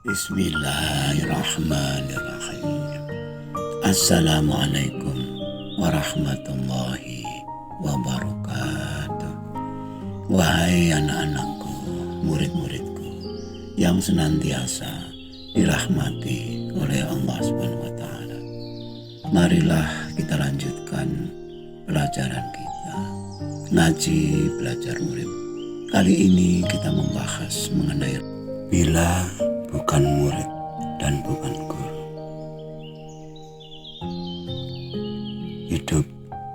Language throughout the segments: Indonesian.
Bismillahirrahmanirrahim. Assalamualaikum warahmatullahi wabarakatuh. Wahai anak-anakku, murid-muridku yang senantiasa dirahmati oleh Allah SWT. Marilah kita lanjutkan pelajaran kita, ngaji belajar murid. Kali ini kita membahas mengenai bila bukan murid dan bukan guru. Hidup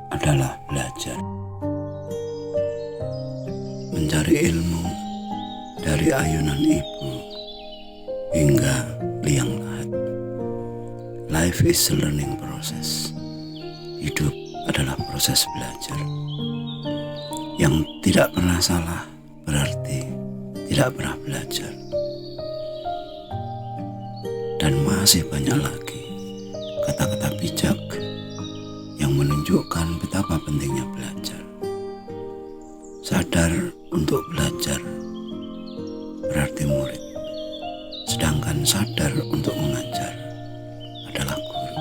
adalah belajar. Mencari ilmu dari ayunan ibu hingga liang lahat. Life is a learning process. Hidup adalah proses belajar. Yang tidak pernah salah berarti tidak pernah belajar. Dan masih banyak lagi kata-kata bijak yang menunjukkan betapa pentingnya belajar. Sadar untuk belajar berarti murid, sedangkan sadar untuk mengajar adalah guru.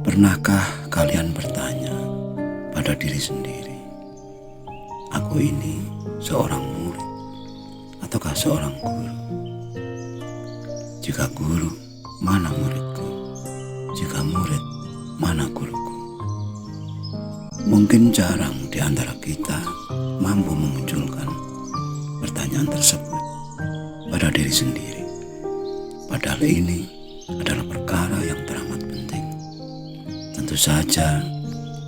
Pernahkah kalian bertanya pada diri sendiri, aku ini seorang murid ataukah seorang guru? Jika guru, mana muridku? Jika murid, mana guruku? Mungkin jarang di antara kita mampu memunculkan pertanyaan tersebut pada diri sendiri. Padahal ini adalah perkara yang teramat penting. Tentu saja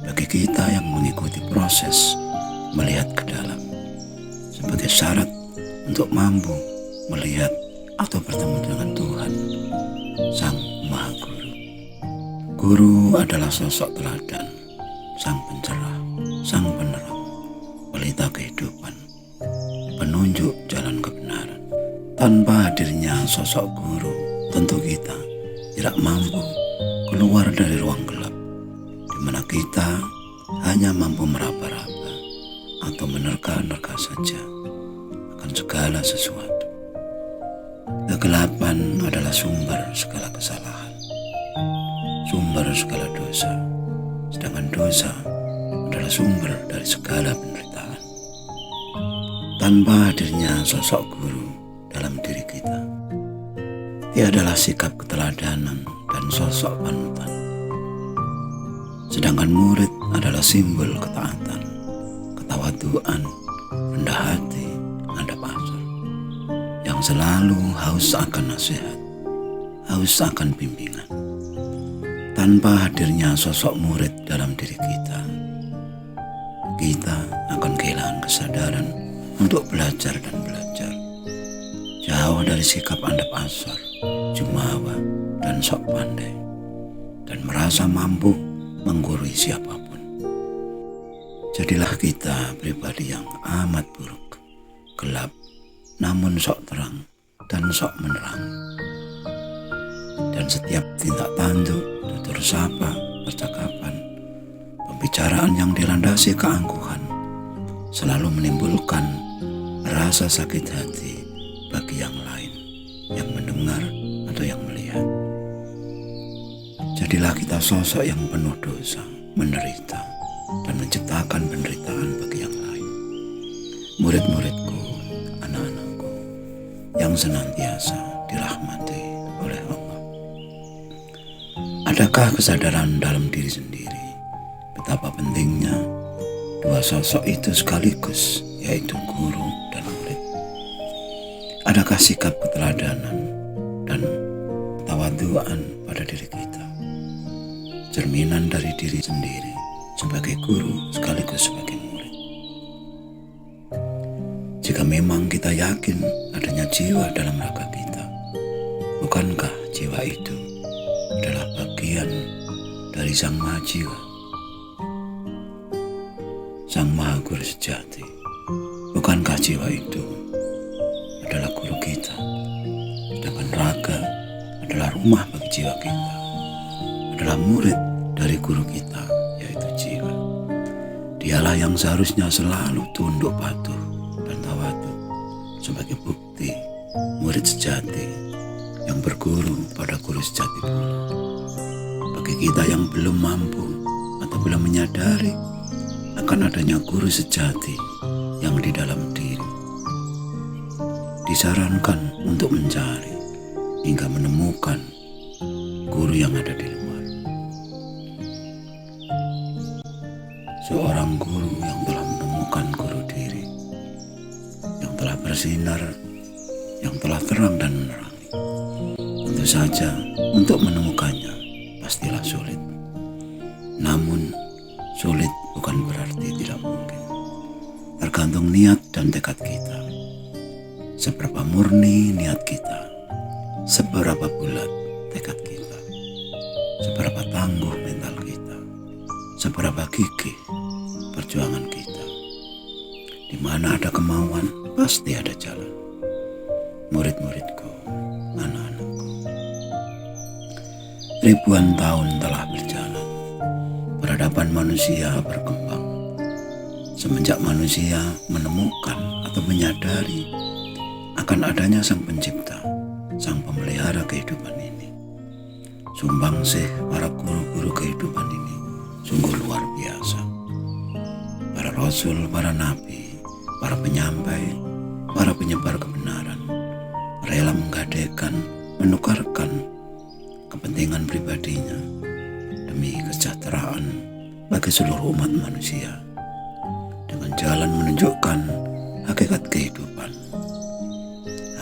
bagi kita yang mengikuti proses melihat ke dalam sebagai syarat untuk mampu melihat atau bertemu dengan Tuhan, Sang Maha Guru. Guru adalah sosok teladan, sang pencerah, sang penerang, pelita kehidupan, penunjuk jalan kebenaran. Tanpa hadirnya sosok guru, tentu kita tidak mampu keluar dari ruang gelap, di mana kita hanya mampu meraba-raba atau menerka-nerka saja akan segala sesuatu. Kegelapan adalah sumber segala kesalahan, sumber segala dosa, sedangkan dosa adalah sumber dari segala penderitaan. Tanpa hadirnya sosok guru dalam diri kita, tiadalah sikap keteladanan dan sosok panutan. Sedangkan murid adalah simbol ketaatan, ketawaduan, rendah hati, hadap asal, yang selalu haus akan nasihat, haus akan bimbingan. Tanpa hadirnya sosok murid dalam diri kita akan kehilangan kesadaran untuk belajar dan belajar. Jauh dari sikap andap asar, jumawa, dan sok pandai, dan merasa mampu menggurui siapapun. Jadilah kita pribadi yang amat buruk, gelap, namun sok terang dan sok menerang. Dan setiap tindak tanduk, tutur sapa, percakapan, pembicaraan yang dilandasi keangkuhan selalu menimbulkan rasa sakit hati bagi yang lain, yang mendengar atau yang melihat. Jadilah kita sosok yang penuh dosa, menderita, dan menciptakan penderitaan bagi yang lain. Murid-muridku, anak-anakku yang senantiasa dirahmati oleh Allah. Adakah kesadaran dalam diri sendiri betapa pentingnya dua sosok itu sekaligus, yaitu guru dan murid? Adakah sikap keteladanan dan ketawaduan pada diri kita, cerminan dari diri sendiri sebagai guru sekaligus sebagai murid? Jika memang kita yakin adanya jiwa dalam raga kita, bukankah jiwa itu adalah bagian dari Sang Maha Jiwa, Sang Maha Guru sejati? Bukankah jiwa itu adalah guru kita, sedangkan raga adalah rumah bagi jiwa kita, adalah murid dari guru kita, yaitu jiwa. Dialah yang seharusnya selalu tunduk patuh dan tawadu sebagai bukti murid sejati yang berguru pada guru sejati pula. Bagi kita yang belum mampu atau belum menyadari akan adanya guru sejati yang di dalam diri, disarankan untuk mencari hingga menemukan guru yang ada di luar. Seorang guru yang telah menemukan guru diri, yang telah bersinar, yang telah terang dan menerangi. Tentu saja untuk menemukannya pastilah sulit. Namun sulit bukan berarti tidak mungkin. Tergantung niat dan tekad kita. Seberapa murni niat kita, seberapa bulat tekad kita, seberapa tangguh mental kita, seberapa gigih perjuangan kita. Di mana ada kemauan, pasti ada jalan. Murid-muridku, anak-anakku. Ribuan tahun telah berjalan. Peradaban manusia berkembang. Semenjak manusia menemukan atau menyadari akan adanya Sang Pencipta, Sang Pemelihara kehidupan ini. Sumbangsih para guru-guru kehidupan ini sungguh luar biasa. Para rasul, para nabi, para penyampai, para penyebar kebenaran rela menggadaikan, menukarkan kepentingan pribadinya demi kesejahteraan bagi seluruh umat manusia, dengan jalan menunjukkan hakikat kehidupan,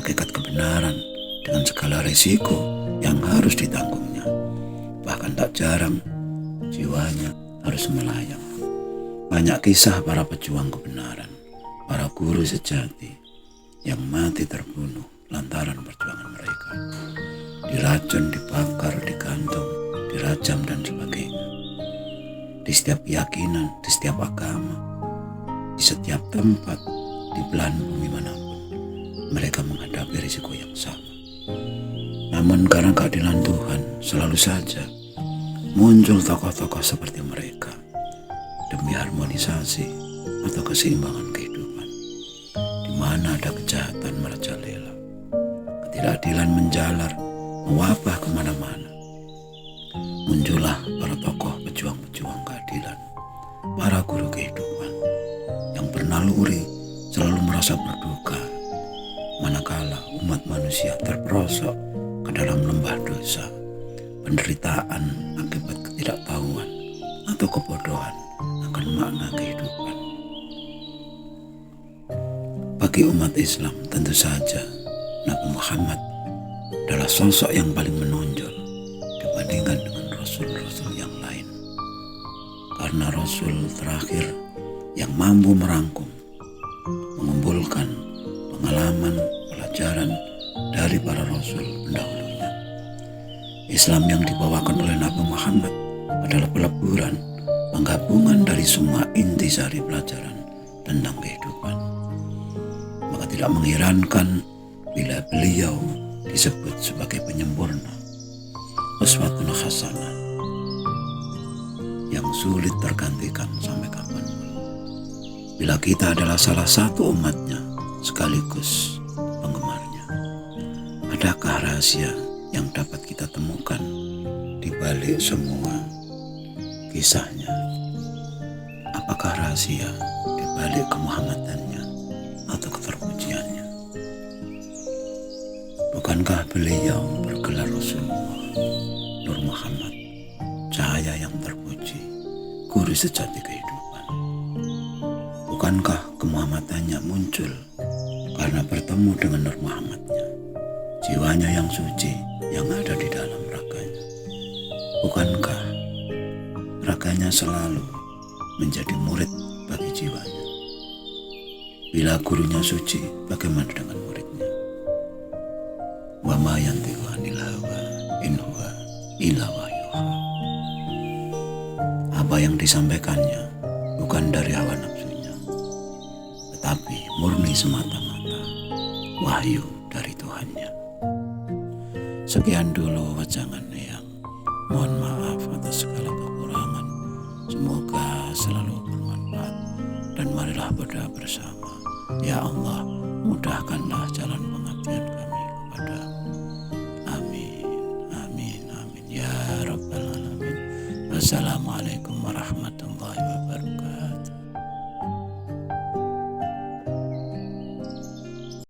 hakikat kebenaran dengan segala risiko yang harus ditanggungnya. Bahkan tak jarang jiwanya harus melayang. Banyak kisah para pejuang kebenaran, para guru sejati yang mati terbunuh lantaran perjuangan mereka. Diracun, dibakar, digantung, dirajam dan sebagainya. Di setiap keyakinan, di setiap agama, di setiap tempat, di belahan bumi manapun, mereka menghadapi risiko yang sama. Namun karena keadilan Tuhan, selalu saja muncul tokoh-tokoh seperti mereka demi harmonisasi atau keseimbangan kehidupan, di mana ada kejahatan merajalela, ketidakadilan menjalar, mewabah kemana-mana. Muncullah para tokoh pejuang-pejuang keadilan, para guru kehidupan yang bernaluri selalu merasa berduka manakala umat manusia terperosok ke dalam lembah dosa, penderitaan akibat ketidaktahuan atau kebodohan akan makna kehidupan. Bagi umat Islam, tentu saja Nabi Muhammad adalah sosok yang paling menonjol dibandingkan dengan rasul-rasul yang lain. Karena rasul terakhir yang mampu merangkum, mengumpulkan pengalaman, pelajaran dari para rasul pendahulunya. Islam yang dibawakan oleh Nabi Muhammad adalah peleburan, penggabungan dari semua intisari pelajaran tentang kehidupan. Maka tidak mengherankan bila beliau disebut sebagai penyempurna, uswatun hasanah, yang sulit tergantikan sampai kapanpun. Bila kita adalah salah satu umatnya sekaligus penggemarnya, adakah rahasia yang dapat kita temukan di balik semua kisahnya? Apakah rahasia di balik kemuhammadannya atau keterpujiannya? Bukankah beliau bergelar Rasulullah, Nur Muhammad, cahaya yang terpuji, guru sejati kehidupan? Bukankah kemuhammadannya muncul karena bertemu dengan Nur Muhammadnya, jiwanya yang suci yang ada di dalam raganya? Bukankah raganya selalu menjadi murid bagi jiwanya? Bila gurunya suci, bagaimana dengan muridnya? Wa ma yantiqu 'anil hawa in huwa illa wahyuha. Apa yang disampaikannya bukan dari hawa nafsunya, tetapi murni semata-mata wahyu dari Tuhannya. Sekian dulu wajangan yang mohon maaf atas segala kekurangan. Semoga selalu bermanfaat dan marilah berdoa bersama. Ya Allah, mudahkanlah jalan pengabdian kami Wassalamualaikum warahmatullahi wabarakatuh.